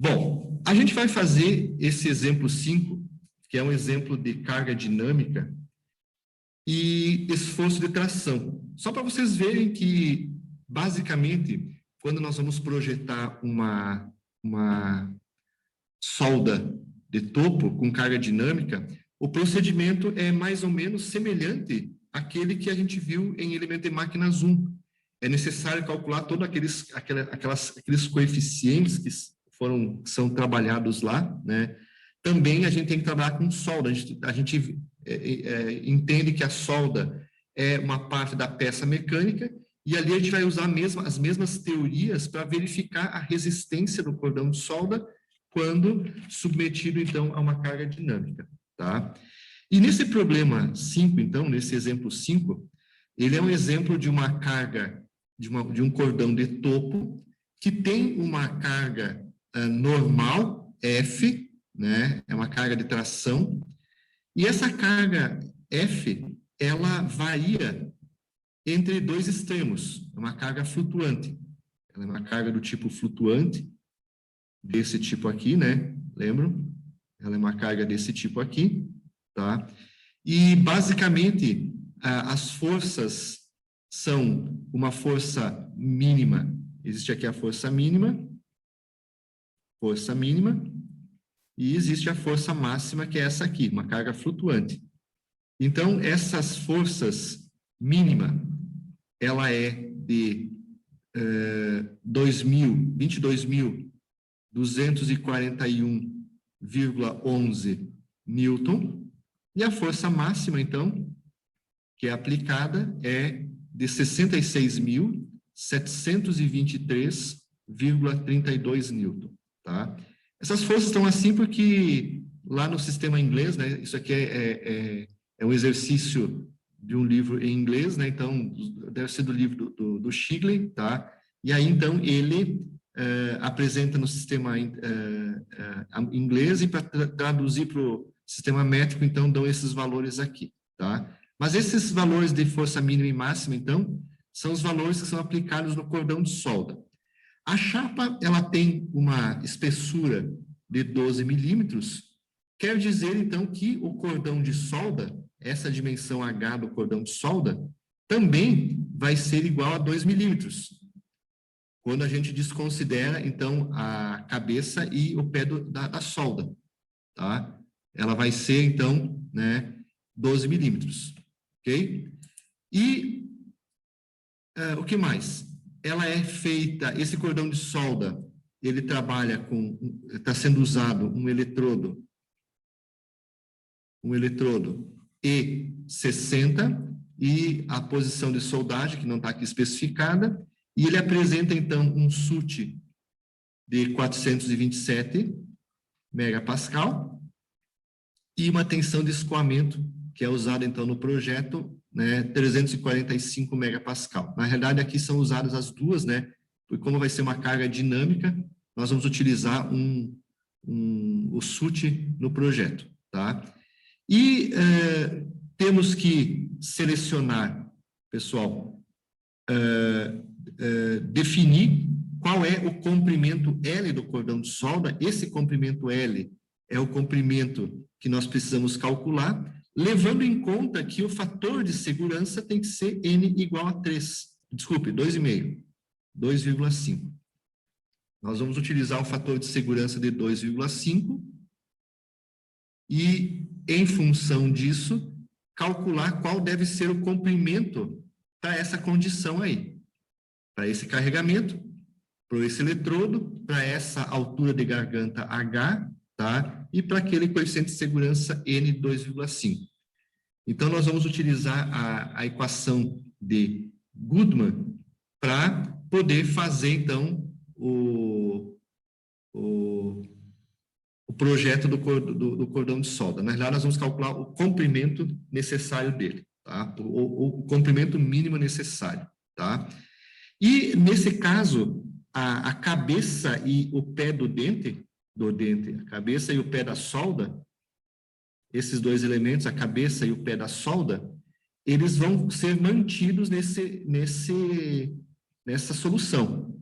Bom, a gente vai fazer esse exemplo 5, que é um exemplo de carga dinâmica e esforço de tração. Só para vocês verem que, basicamente, quando nós vamos projetar uma solda de topo com carga dinâmica, o procedimento é mais ou menos semelhante àquele que a gente viu em elemento de máquina Zoom. É necessário calcular todos aqueles coeficientes que são trabalhados lá, né? Também a gente tem que trabalhar com solda. A gente entende que a solda é uma parte da peça mecânica e ali a gente vai usar as mesmas teorias para verificar a resistência do cordão de solda quando submetido, então, a uma carga dinâmica, tá? E nesse problema 5, então, nesse exemplo 5, ele é um exemplo de uma carga, de um cordão de topo, que tem uma carga normal, F, né? É uma carga de tração, e essa carga F, ela varia entre dois extremos, é uma carga flutuante. Ela é uma carga do tipo flutuante, desse tipo aqui, né? Lembram? Ela é uma carga desse tipo aqui, tá? E, basicamente, as forças são uma força mínima. Existe aqui a força mínima, e existe a força máxima, que é essa aqui, uma carga flutuante. Então, essas forças mínima, ela é de 22.241,11 newton, e a força máxima, então, que é aplicada, é de 66.723,32 newton, tá? Essas forças estão assim porque lá no sistema inglês, né, isso aqui é um exercício de um livro em inglês, né, então deve ser do livro do Shigley, tá? E aí, então, ele apresenta no sistema inglês e para traduzir para o sistema métrico, então, dão esses valores aqui, tá? Mas esses valores de força mínima e máxima, então, são os valores que são aplicados no cordão de solda. A chapa, ela tem uma espessura de 12 milímetros, quer dizer, então, que o cordão de solda, essa dimensão H do cordão de solda, também vai ser igual a 2 milímetros, quando a gente desconsidera, então, a cabeça e o pé da solda, tá? Ela vai ser, então, né, 12 milímetros, ok? E o que mais? Ela é feita, esse cordão de solda, ele trabalha com, está sendo usado um eletrodo E60, e a posição de soldagem, que não está aqui especificada, e ele apresenta, então, um SUT de 427 megapascal e uma tensão de escoamento, que é usada, então, no projeto, né, 345 megapascal. Na realidade, aqui são usadas as duas, né, porque como vai ser uma carga dinâmica, nós vamos utilizar o SUT no projeto, tá? E temos que selecionar, pessoal, definir qual é o comprimento L do cordão de solda. Esse comprimento L é o comprimento que nós precisamos calcular, levando em conta que o fator de segurança tem que ser N igual a 3. Desculpe, 2,5. 2,5. Nós vamos utilizar o fator de segurança de 2,5 e, em função disso, calcular qual deve ser o comprimento para essa condição aí, para esse carregamento, para esse eletrodo, para essa altura de garganta H, tá? E para aquele coeficiente de segurança N 2,5. Então, nós vamos utilizar a equação de Goodman para poder fazer, então, o projeto do cordão de solda. Na realidade, nós vamos calcular o comprimento necessário dele, tá? O comprimento mínimo necessário, tá? E, nesse caso, a cabeça e o pé do dente, a cabeça e o pé da solda, esses dois elementos, a cabeça e o pé da solda, eles vão ser mantidos nessa solução.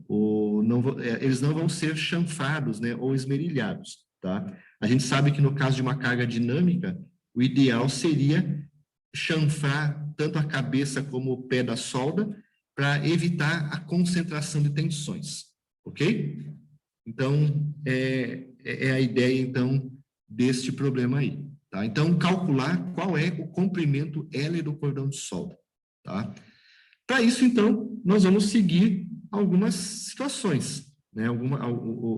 eles não vão ser chanfrados, né, ou esmerilhados, tá? A gente sabe que no caso de uma carga dinâmica, o ideal seria chanfrar tanto a cabeça como o pé da solda para evitar a concentração de tensões, ok? Então, é a ideia, então, deste problema aí, tá? Então, calcular qual é o comprimento L do cordão de solda, tá? Para isso, então, nós vamos seguir algumas situações, né?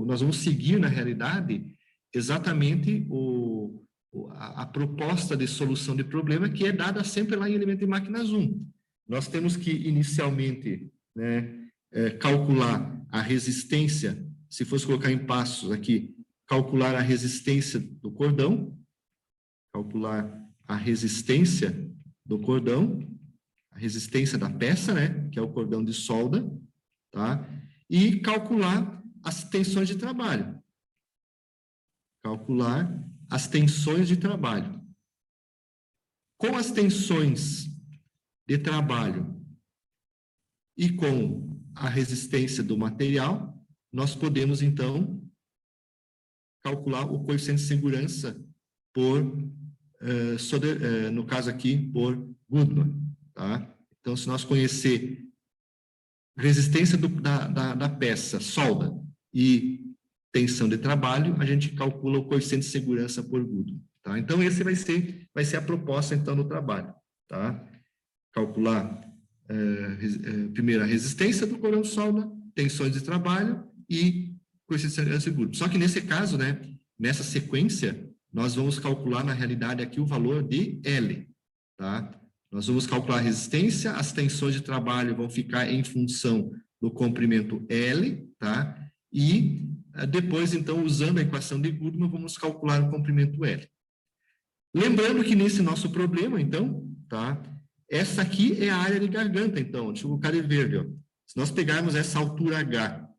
Nós vamos seguir, na realidade, exatamente a proposta de solução de problema que é dada sempre lá em elemento de máquinas 1. Nós temos que, inicialmente, né, calcular a resistência, se fosse colocar em passos aqui, calcular a resistência do cordão, calcular a resistência do cordão, a resistência da peça, né, que é o cordão de solda, tá? E calcular as tensões de trabalho. Calcular as tensões de trabalho. Com as tensões de trabalho e com a resistência do material, nós podemos, então, calcular o coeficiente de segurança por, no caso aqui, por Goodman, tá? Então, se nós conhecer resistência da peça, solda, e tensão de trabalho, a gente calcula o coeficiente de segurança por Goodman, tá? Então, esse vai ser a proposta, então, do trabalho, tá? Calcular, primeiro, a resistência do cordão de solda, tensões de trabalho e coeficiente de segurança por Goodman. Só que, nesse caso, né, nessa sequência, nós vamos calcular, na realidade, aqui o valor de L, tá? Nós vamos calcular a resistência, as tensões de trabalho vão ficar em função do comprimento L, tá? E depois, então, usando a equação de Goodman, vamos calcular o comprimento L. Lembrando que nesse nosso problema, então, tá? Essa aqui é a área de garganta, então, deixa eu colocar de verde, ó. Se nós pegarmos essa altura H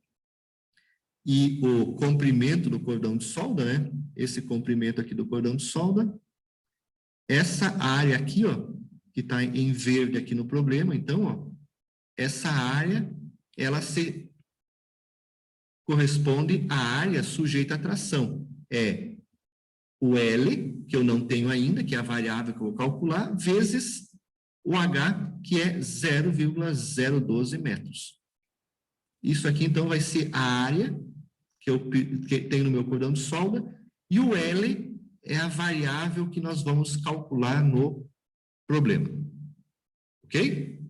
e o comprimento do cordão de solda, né? Esse comprimento aqui do cordão de solda, essa área aqui, ó, que está em verde aqui no problema, então, ó, essa área, ela se corresponde à área sujeita à tração. É o L, que eu não tenho ainda, que é a variável que eu vou calcular, vezes o H, que é 0,012 metros. Isso aqui, então, vai ser a área que tenho no meu cordão de solda, e o L é a variável que nós vamos calcular no problema. Ok?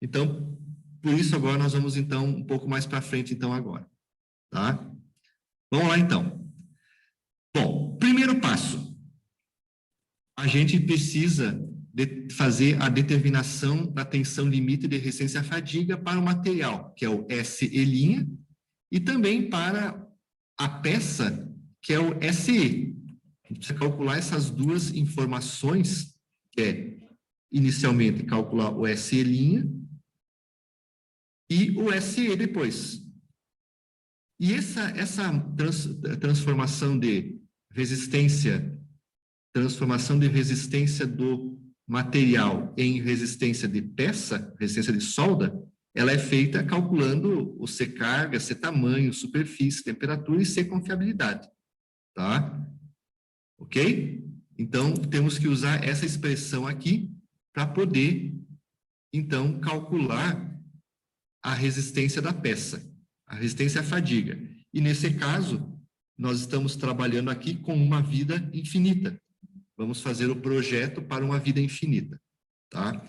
Então, por isso agora nós vamos, então, um pouco mais para frente, então, agora. Tá? Vamos lá, então. Bom, primeiro passo. A gente precisa fazer a determinação da tensão limite de resistência à fadiga para o material, que é o SE', e também para a peça, que é o SE. A gente precisa calcular essas duas informações, que é, inicialmente, calcular o SE' e o SE depois. E essa transformação de resistência do material em resistência de peça, resistência de solda, ela é feita calculando o C carga, C tamanho, superfície, temperatura e C confiabilidade, tá? Ok? Então, temos que usar essa expressão aqui para poder, então, calcular a resistência da peça, a resistência à fadiga. E, nesse caso, nós estamos trabalhando aqui com uma vida infinita. Vamos fazer o projeto para uma vida infinita, tá?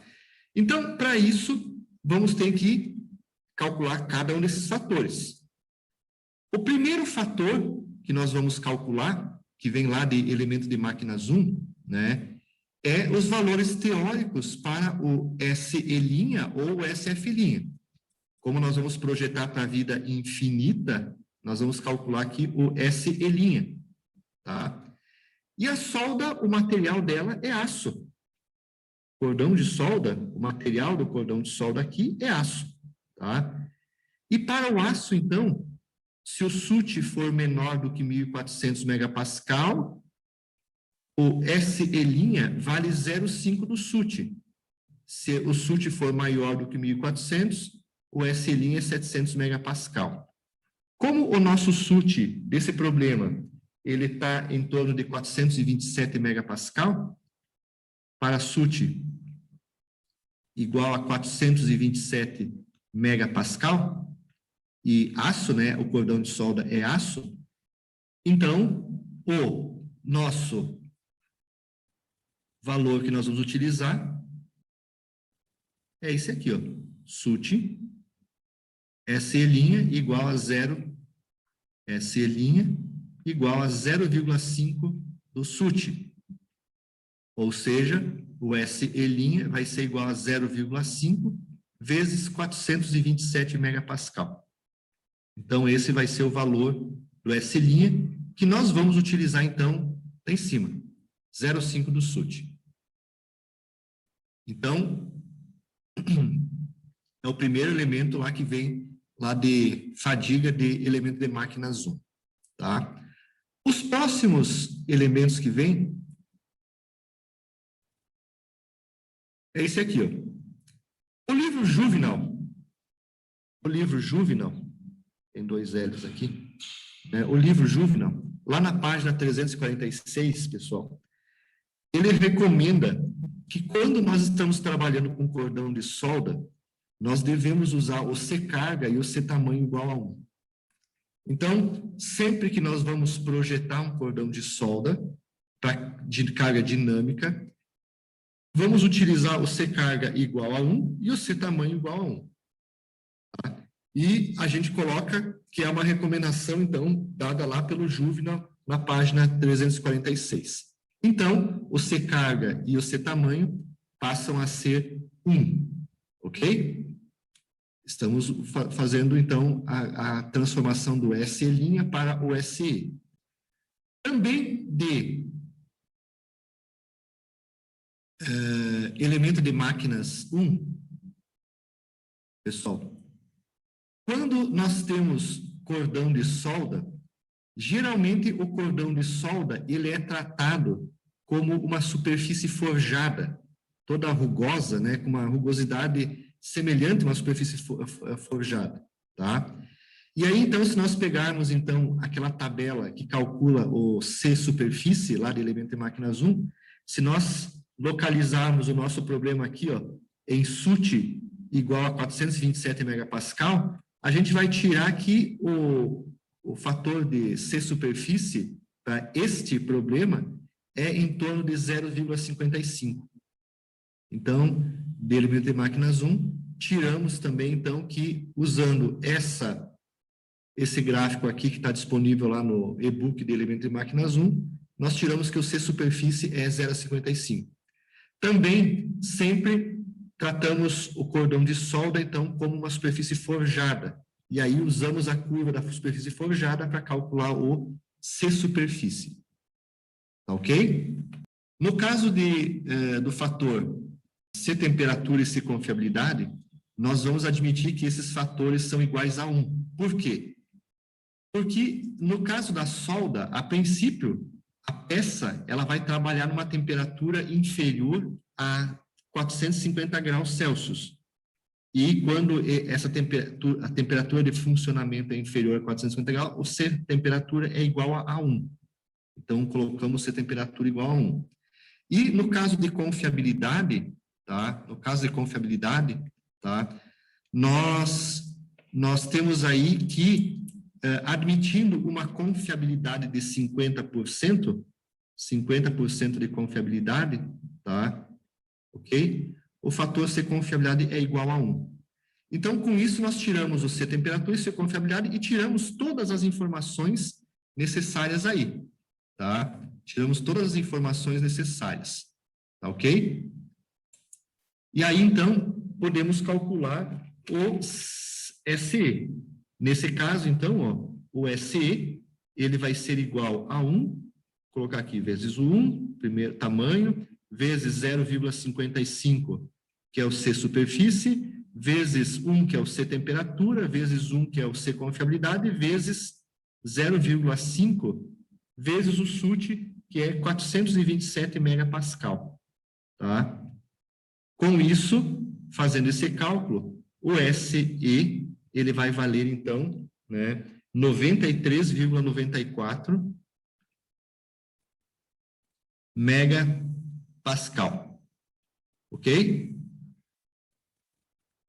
Então, para isso, vamos ter que calcular cada um desses fatores. O primeiro fator que nós vamos calcular, que vem lá de elemento de máquinas 1, né, é os valores teóricos para o SE' ou o SF'. Como nós vamos projetar para a vida infinita, nós vamos calcular aqui o SE', tá? E a solda, o material dela é aço. Cordão de solda, o material do cordão de solda aqui é aço, tá? E para o aço, então, se o SUT for menor do que 1.400 megapascal, o SE' vale 0,5 do SUT. Se o SUT for maior do que 1.400, o SI' é 700 megapascal. Como o nosso SUT desse problema, ele está em torno de 427 megapascal, para SUT igual a 427 megapascal, e aço, né, o cordão de solda é aço, então o nosso valor que nós vamos utilizar é esse aqui, ó, SUT SE' igual a 0,5 do SUT. Ou seja, o SE' vai ser igual a 0,5 vezes 427 megapascal. Então, esse vai ser o valor do SE', que nós vamos utilizar, então, lá em cima, 0,5 do SUT. Então, é o primeiro elemento lá que vem lá de fadiga de elemento de máquina 1, tá? Os próximos elementos que vêm é esse aqui, ó. O livro Juvenal, tem dois L's aqui, né? O livro Juvenal, lá na página 346, pessoal, ele recomenda que quando nós estamos trabalhando com cordão de solda, nós devemos usar o C-carga e o C-tamanho igual a 1. Então, sempre que nós vamos projetar um cordão de solda de carga dinâmica, vamos utilizar o C-carga igual a 1 e o C-tamanho igual a 1. Tá? E a gente coloca que é uma recomendação, então, dada lá pelo Juvenal, na página 346. Então, o C-carga e o C-tamanho passam a ser 1, ok? Estamos fazendo, então, a transformação do SE' para o SE. Também de elemento de máquinas 1, pessoal, quando nós temos cordão de solda, geralmente o cordão de solda ele é tratado como uma superfície forjada, toda rugosa, né, com uma rugosidade semelhante a uma superfície forjada, tá? E aí, então, se nós pegarmos, então, aquela tabela que calcula o C superfície, lá de elemento de máquinas 1, se nós localizarmos o nosso problema aqui, ó, em SUT igual a 427 megapascal, a gente vai tirar aqui o fator de C superfície para este problema é em torno de 0,55. Então, de elemento de máquinas 1, tiramos também, então, que usando esse gráfico aqui que está disponível lá no e-book de elemento de máquinas 1, nós tiramos que o C superfície é 0,55. Também, sempre tratamos o cordão de solda, então, como uma superfície forjada. E aí usamos a curva da superfície forjada para calcular o C superfície. Tá ok? No caso do fator C temperatura e C confiabilidade, nós vamos admitir que esses fatores são iguais a 1. Por quê? Porque no caso da solda, a princípio, a peça ela vai trabalhar numa temperatura inferior a 450 graus Celsius. E quando a temperatura de funcionamento é inferior a 450 graus, o C temperatura é igual a 1. Então, colocamos C temperatura igual a 1. E no caso de confiabilidade, tá? No caso de confiabilidade, tá? Nós temos aí que, admitindo uma confiabilidade de 50% de confiabilidade, tá? Ok? O fator C confiabilidade é igual a 1. Então, com isso, nós tiramos o C temperatura e C confiabilidade e tiramos todas as informações necessárias aí, tá? Tiramos todas as informações necessárias, tá ok? E aí, então, podemos calcular o SE. Nesse caso, então, ó, o SE, ele vai ser igual a 1, vou colocar aqui, vezes o 1, primeiro tamanho, vezes 0,55, que é o C superfície, vezes 1, que é o C temperatura, vezes 1, que é o C confiabilidade, vezes 0,5, vezes o SUT, que é 427 megapascal, tá? Com isso, fazendo esse cálculo, o SE, ele vai valer, então, né, 93,94 megapascal. Ok?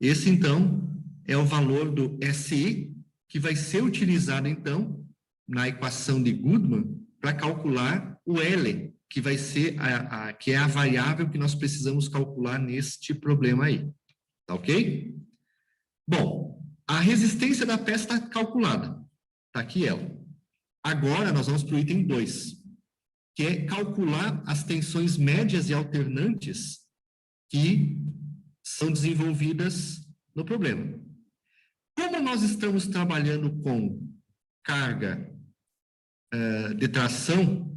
Esse, então, é o valor do SE, que vai ser utilizado, então, na equação de Goodman, para calcular o L, que vai ser que é a variável que nós precisamos calcular neste problema aí. Tá ok? Bom, a resistência da peça está calculada. Está aqui ela. Agora, nós vamos para o item 2, que é calcular as tensões médias e alternantes que são desenvolvidas no problema. Como nós estamos trabalhando com carga de tração,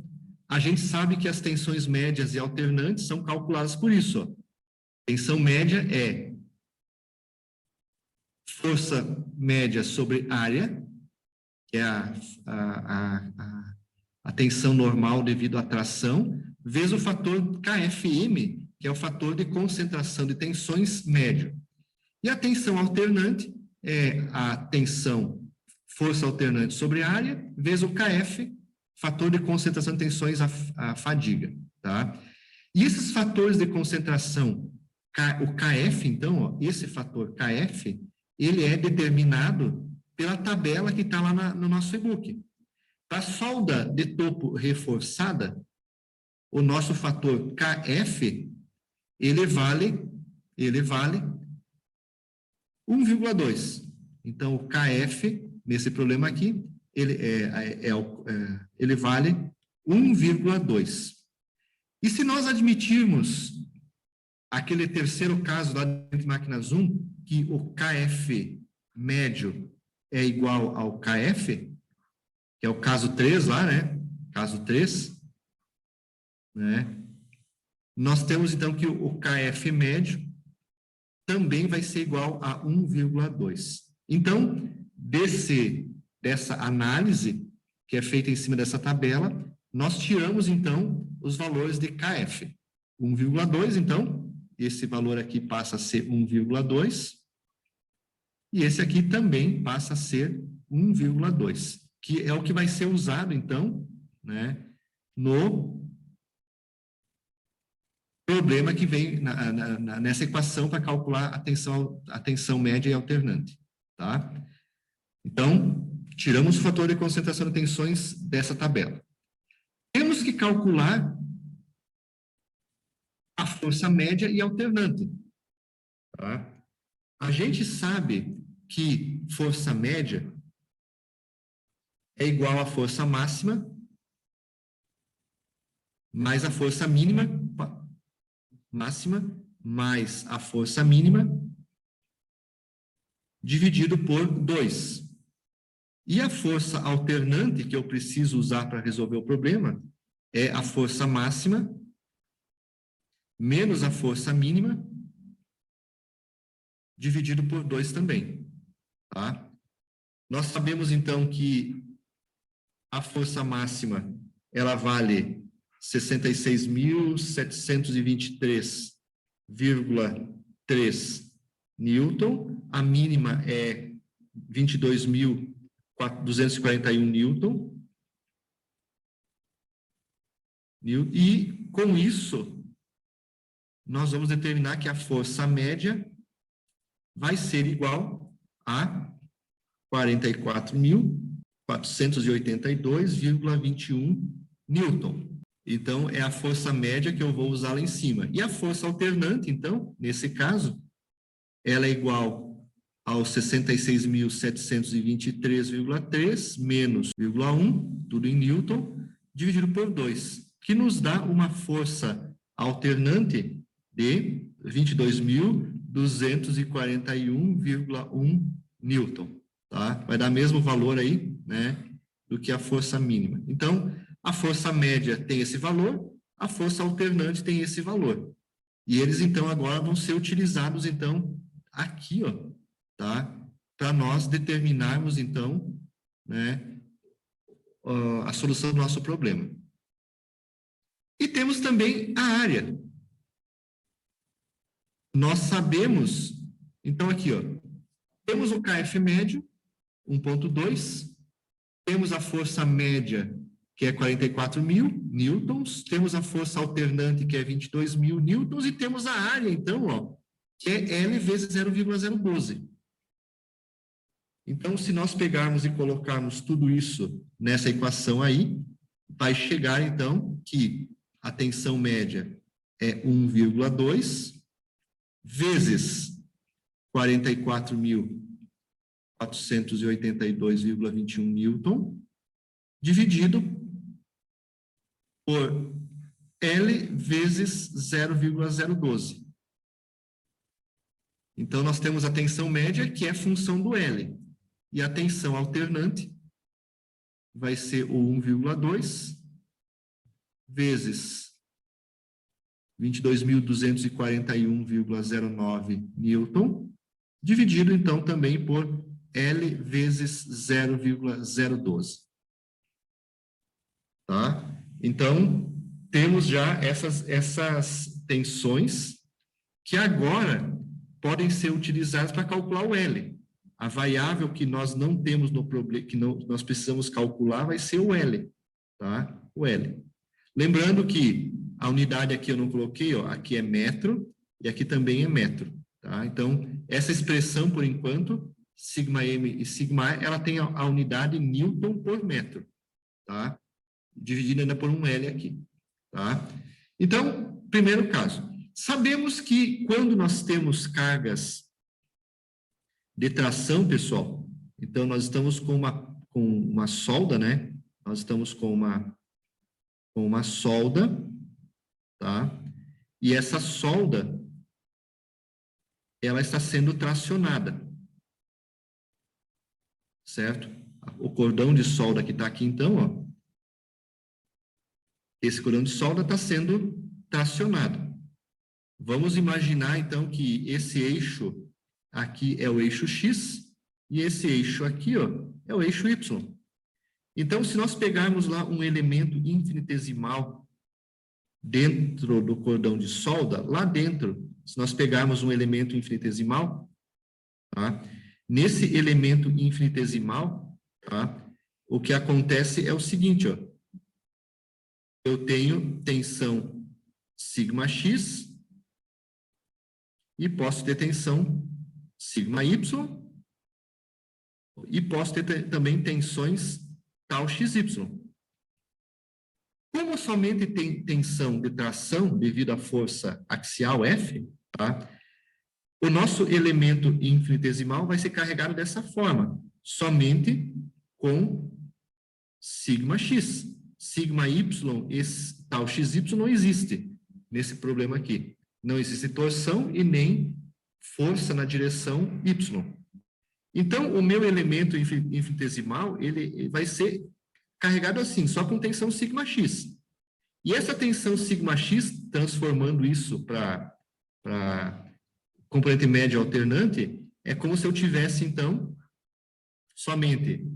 a gente sabe que as tensões médias e alternantes são calculadas por isso. Ó. Tensão média é força média sobre área, que é a tensão normal devido à tração, vezes o fator KFM, que é o fator de concentração de tensões médio. E a tensão alternante é a tensão força alternante sobre área, vezes o KF, fator de concentração de tensões, a fadiga. Tá? E esses fatores de concentração, o KF, então, ó, esse fator KF, ele é determinado pela tabela que está lá no nosso e-book. Para a solda de topo reforçada, o nosso fator KF, ele vale 1,2. Então, o KF, nesse problema aqui, ele vale 1,2. E se nós admitirmos aquele terceiro caso lá de máquina Zoom, que o KF médio é igual ao KF, que é o caso 3 lá, né? Caso 3, né? Nós temos, então, que o KF médio também vai ser igual a 1,2. Então, dessa análise, que é feita em cima dessa tabela, nós tiramos, então, os valores de KF. 1,2, então, esse valor aqui passa a ser 1,2, e esse aqui também passa a ser 1,2, que é o que vai ser usado, então, né, no problema que vem nessa equação para calcular a tensão média e alternante. Tá? Então, tiramos o fator de concentração de tensões dessa tabela. Temos que calcular a força média e alternante. Tá? A gente sabe que força média é igual à força máxima mais a força máxima mais a força mínima dividido por 2. E a força alternante que eu preciso usar para resolver o problema é a força máxima menos a força mínima dividido por 2 também. Tá? Nós sabemos, então, que a força máxima ela vale 66.723,3 newton, a mínima é 22.241 newton, e com isso nós vamos determinar que a força média vai ser igual a 44.482,21 newton. Então, é a força média que eu vou usar lá em cima. E a força alternante, então, nesse caso, ela é igual aos 66.723,3 menos 0,1, tudo em newton, dividido por 2, que nos dá uma força alternante de 22.241,1 newton. Tá? Vai dar mesmo valor aí, né, do que a força mínima. Então, a força média tem esse valor, a força alternante tem esse valor. E eles, então, agora vão ser utilizados, então, aqui, ó, tá? Para nós determinarmos, então, né, a solução do nosso problema. E temos também a área. Nós sabemos, então, aqui, ó, Temos o KF médio, 1,2. Temos a força média, que é 44.000 newtons. Temos a força alternante, que é 22.000 newtons. E temos a área, então, ó, que é L vezes 0,012. Então, se nós pegarmos e colocarmos tudo isso nessa equação aí, vai chegar, então, que a tensão média é 1,2 vezes 44.482,21 newton, dividido por L vezes 0,012. Então, nós temos a tensão média, que é função do L. E a tensão alternante vai ser o 1,2 vezes 22.241,09 newton, dividido, então, também por L vezes 0,012. Tá? Então, temos já essas tensões que agora podem ser utilizadas para calcular o L. A variável que nós não temos no problema, que nós precisamos calcular, vai ser o L, tá? O L. Lembrando que a unidade aqui eu não coloquei, ó, aqui é metro e aqui também é metro, tá? Então, essa expressão, por enquanto, sigma m e sigma a, ela tem a unidade newton por metro, tá? Dividida ainda por um L aqui, tá? Então, primeiro caso. Sabemos que quando nós temos cargas de tração, pessoal, então nós estamos com uma solda, né? Nós estamos com uma solda, tá? E essa solda, ela está sendo tracionada, certo? O cordão de solda que está aqui, então, ó, esse cordão de solda está sendo tracionado. Vamos imaginar, então, que esse eixo aqui é o eixo X e esse eixo aqui, ó, é o eixo Y. Então, se nós pegarmos lá um elemento infinitesimal dentro do cordão de solda, lá dentro, se nós pegarmos um elemento infinitesimal, tá? Nesse elemento infinitesimal, tá? O que acontece é o seguinte, ó, eu tenho tensão sigma X e posso ter tensão sigma Y e posso ter também tensões tal XY. Como somente tem tensão de tração devido à força axial F, tá? O nosso elemento infinitesimal vai ser carregado dessa forma, somente com sigma X. Sigma Y e tal XY não existe nesse problema aqui. Não existe torção e nem força na direção Y. Então, o meu elemento infinitesimal, ele vai ser carregado assim, só com tensão sigma X. E essa tensão sigma X, transformando isso para componente médio alternante, é como se eu tivesse, então, somente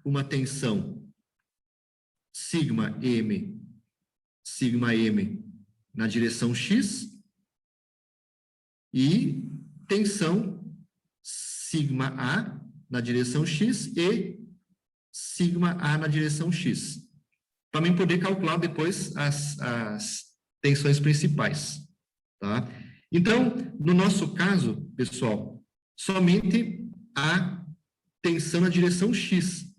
uma tensão sigma M na direção X e tensão sigma A na direção X e sigma A na direção X. Para mim poder calcular depois as tensões principais, tá? Então, no nosso caso, pessoal, somente a tensão na direção X,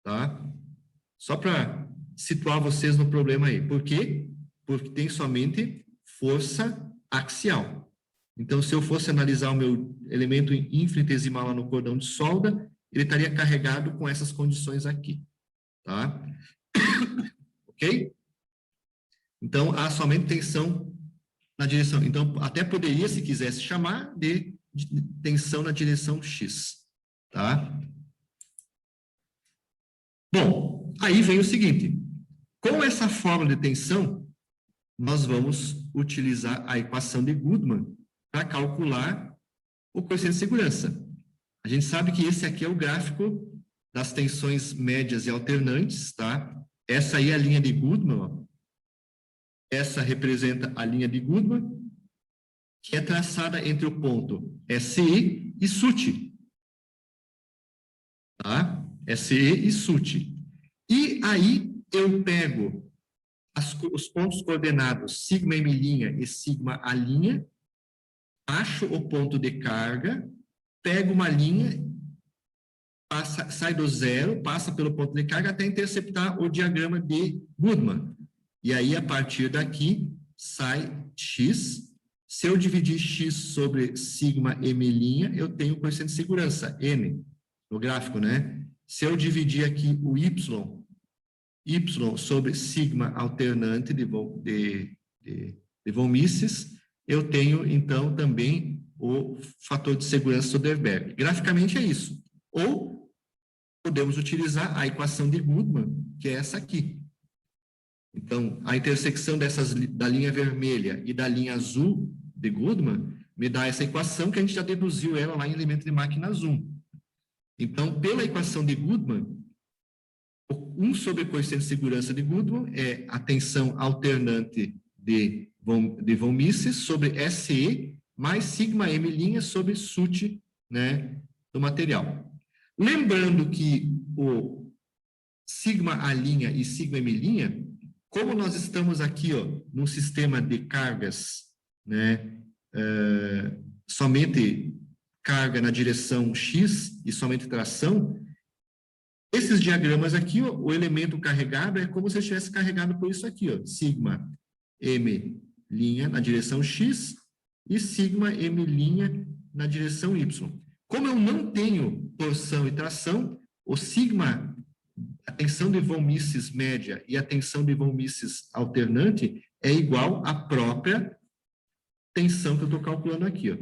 tá? Só para situar vocês no problema aí. Por quê? Porque tem somente força axial. Então, se eu fosse analisar o meu elemento infinitesimal lá no cordão de solda, ele estaria carregado com essas condições aqui, tá? Ok? Então, há somente tensão na direção. Então, até poderia, se quisesse, chamar de tensão na direção X, tá? Bom, aí vem o seguinte. Com essa fórmula de tensão, nós vamos utilizar a equação de Goodman para calcular o coeficiente de segurança. A gente sabe que esse aqui é o gráfico das tensões médias e alternantes, tá? Essa aí é a linha de Goodman, ó. Essa representa a linha de Goodman, que é traçada entre o ponto SI e SUT. tá? SE e SUT. E aí eu pego os pontos coordenados sigma M' e sigma A', acho o ponto de carga, pego uma linha, sai do zero, passa pelo ponto de carga até interceptar o diagrama de Goodman. E aí, a partir daqui, sai X. Se eu dividir X sobre sigma M', eu tenho o coeficiente de segurança, N, no gráfico, né? Se eu dividir aqui o Y sobre sigma alternante de von Mises, eu tenho, então, também o fator de segurança Soderberg. Graficamente é isso. Ou podemos utilizar a equação de Goodman, que é essa aqui. Então, a intersecção da linha vermelha e da linha azul de Goodman me dá essa equação que a gente já deduziu ela lá em elemento de máquinas 1. Então, pela equação de Goodman, 1 sobre o coeficiente de segurança de Goodman é a tensão alternante de von Mises sobre SE mais sigma M' sobre SUT, né, do material. Lembrando que o sigma A' e sigma M', como nós estamos aqui, ó, num sistema de cargas, né, somente carga na direção X e somente tração, esses diagramas aqui, ó, o elemento carregado é como se estivesse carregado por isso aqui, ó, sigma M' na direção X e sigma M' na direção Y. Como eu não tenho torção e tração, o sigma, a tensão de von Mises média e a tensão de von Mises alternante é igual à própria tensão que eu estou calculando aqui, ó.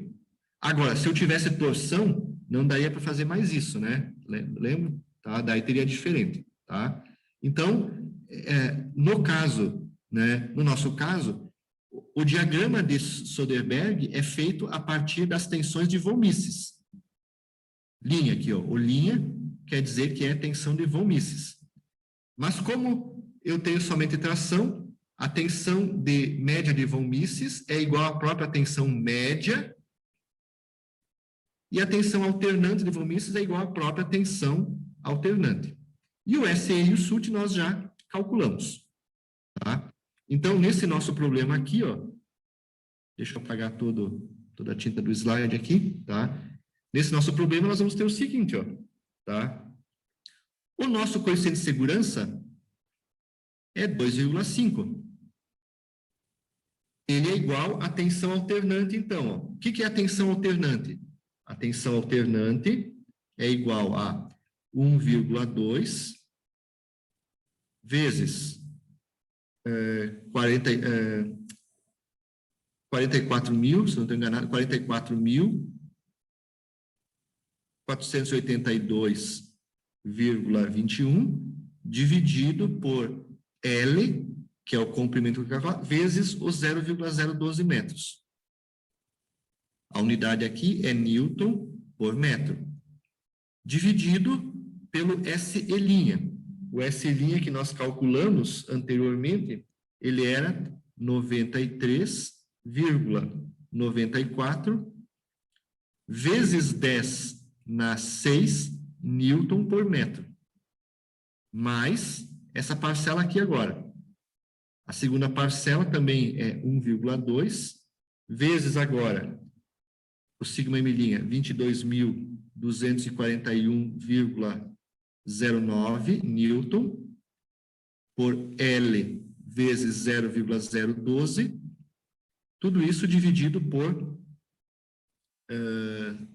Agora, se eu tivesse torção, não daria para fazer mais isso, né? Lembra? Tá? Daí teria diferente, tá? Então, no caso, né, no nosso caso, o diagrama de Soderberg é feito a partir das tensões de von Mises. Linha aqui, ó, o linha quer dizer que é tensão de von Mises. Mas como eu tenho somente tração, a tensão de média de von Mises é igual à própria tensão média e a tensão alternante de von Mises é igual à própria tensão alternante. E o SE e o SUT nós já calculamos, tá? Então, nesse nosso problema aqui, ó, deixa eu apagar toda a tinta do slide aqui, tá? Nesse nosso problema, nós vamos ter o seguinte, ó, tá? O nosso coeficiente de segurança é 2,5. Ele é igual à tensão alternante, então, ó. O que é a tensão alternante? A tensão alternante é igual a 1,2 vezes 44.000, se não estou enganado, 44.482,21 dividido por L, que é o comprimento do cavalo, vezes os 0,012 metros. A unidade aqui é Newton por metro, dividido pelo SE'. O SE' que nós calculamos anteriormente, ele era 93,94 vezes 10 na 6 Newton por metro. Mais essa parcela aqui agora. A segunda parcela também é 1,2 vezes agora o sigma M', 22.241,09 Newton por L vezes 0,012, tudo isso dividido por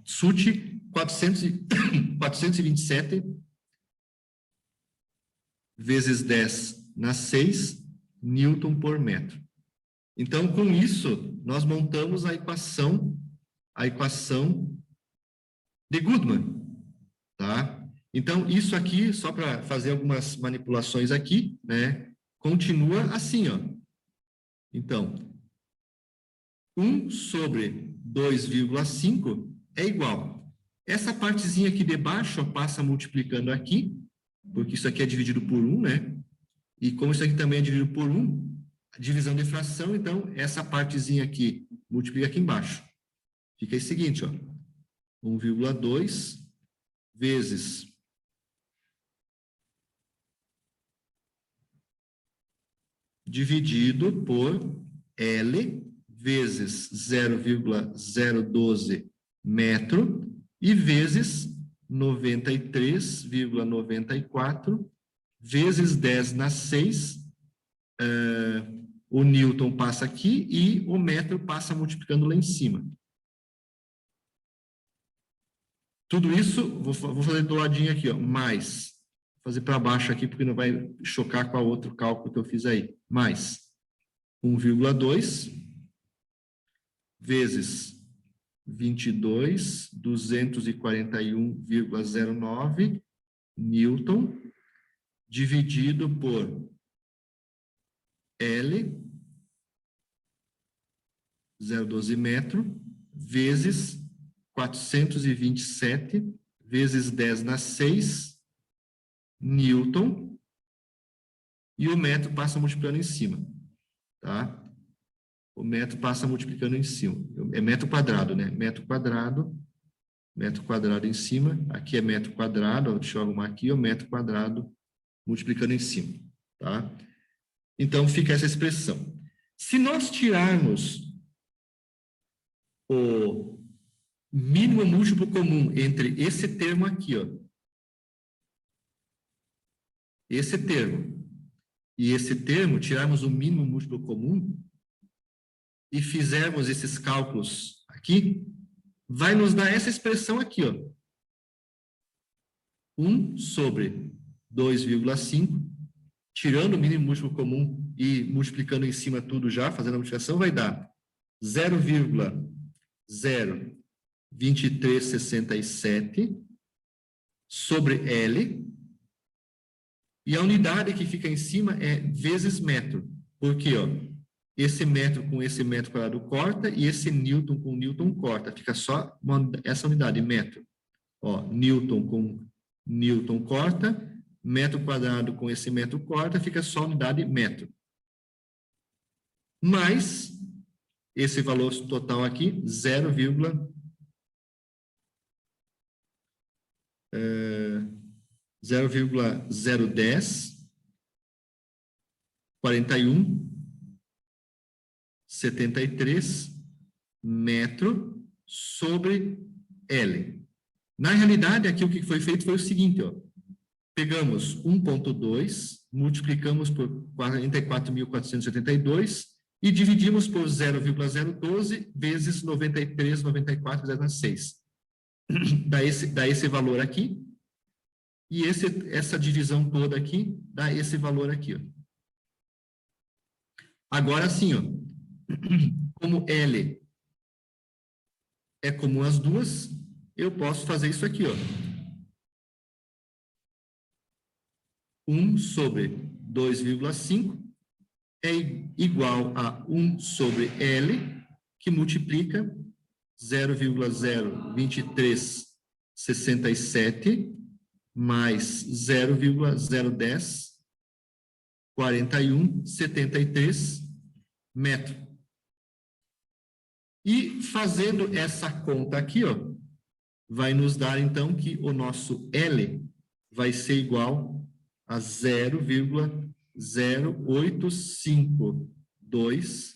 SUT 427 vezes 10 na 6 Newton por metro. Então, com isso, nós montamos a equação de Goodman, tá? Então, isso aqui, só para fazer algumas manipulações aqui, né? Continua assim, ó. Então, 1 sobre 2,5 é igual. Essa partezinha aqui de baixo, ó, passa multiplicando aqui, porque isso aqui é dividido por 1, né? E como isso aqui também é dividido por 1, a divisão de fração, então, essa partezinha aqui multiplica aqui embaixo. Fica o seguinte, ó. 1,2 vezes dividido por L vezes 0,012 metro e vezes 93,94 vezes 10 na 6. O Newton passa aqui e o metro passa multiplicando lá em cima. Tudo isso, vou fazer do ladinho aqui, ó, mais. Vou fazer para baixo aqui, porque não vai chocar com o outro cálculo que eu fiz aí. Mais 1,2 vezes 22.241,09 Newton, dividido por L, 0,12 metro, vezes 427, vezes 10 na 6, Newton, e o metro passa multiplicando em cima, tá? O metro passa multiplicando em cima. É metro quadrado, né? Metro quadrado em cima. Aqui é metro quadrado, deixa eu arrumar aqui, o metro quadrado multiplicando em cima, tá? Então, fica essa expressão. Se nós tirarmos o mínimo múltiplo comum entre esse termo aqui, ó, esse termo e esse termo, tirarmos o mínimo múltiplo comum e fizermos esses cálculos aqui, vai nos dar essa expressão aqui, ó. 1 sobre 2,5, tirando o mínimo múltiplo comum e multiplicando em cima tudo já, fazendo a multiplicação, vai dar 0,02367 sobre L, e a unidade que fica em cima é vezes metro, porque, ó, esse metro com esse metro quadrado corta, e esse Newton com Newton corta, fica só essa unidade, metro. Ó, Newton com Newton corta, metro quadrado com esse metro corta, fica só a unidade metro. Mais esse valor total aqui, 0,010, 41,73 metro sobre L. Na realidade, aqui o que foi feito foi o seguinte, ó. Pegamos 1,2, multiplicamos por 44.472 e dividimos por 0,012 vezes 93,94 vezes 6. Dá esse valor aqui, e essa divisão toda aqui dá esse valor aqui, ó. Agora sim, ó, como L é comum às duas, eu posso fazer isso aqui, ó. 1 sobre 2,5 é igual a 1 sobre L, que multiplica 0,02367 mais 0,010, 41,73 metro. E fazendo essa conta aqui, ó, vai nos dar então que o nosso L vai ser igual a 0,0852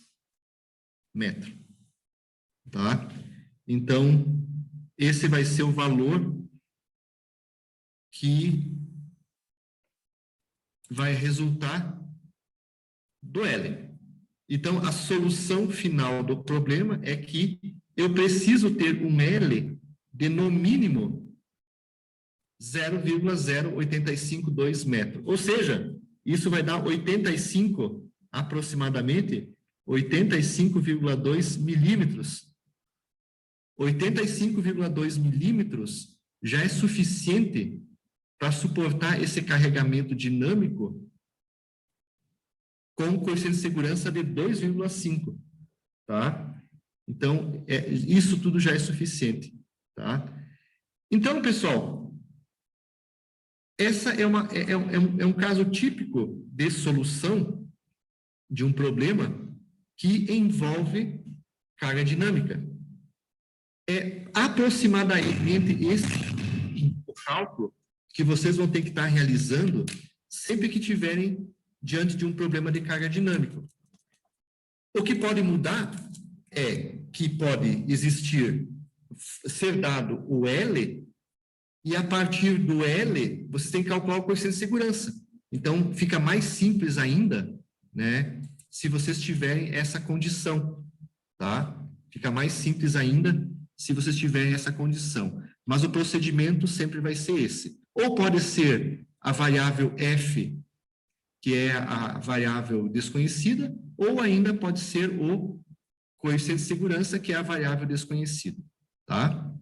metro. Tá? Então, esse vai ser o valor que vai resultar do L. Então, a solução final do problema é que eu preciso ter um L de, no mínimo, 0,0852 metros. Ou seja, isso vai dar 85, aproximadamente, 85,2 milímetros. 85,2 milímetros já é suficiente para suportar esse carregamento dinâmico com coeficiente de segurança de 2,5, tá? Então, isso tudo já é suficiente, tá? Então, pessoal, essa é um caso típico de solução de um problema que envolve carga dinâmica. É aproximadamente esse o cálculo que vocês vão ter que estar realizando sempre que tiverem diante de um problema de carga dinâmica. O que pode mudar é que pode existir, ser dado o L, e a partir do L, você tem que calcular o coeficiente de segurança. Então, fica mais simples ainda, né, se vocês tiverem essa condição, tá? Fica mais simples ainda se vocês tiverem essa condição. Mas o procedimento sempre vai ser esse. Ou pode ser a variável F, que é a variável desconhecida, ou ainda pode ser o coeficiente de segurança, que é a variável desconhecida, tá?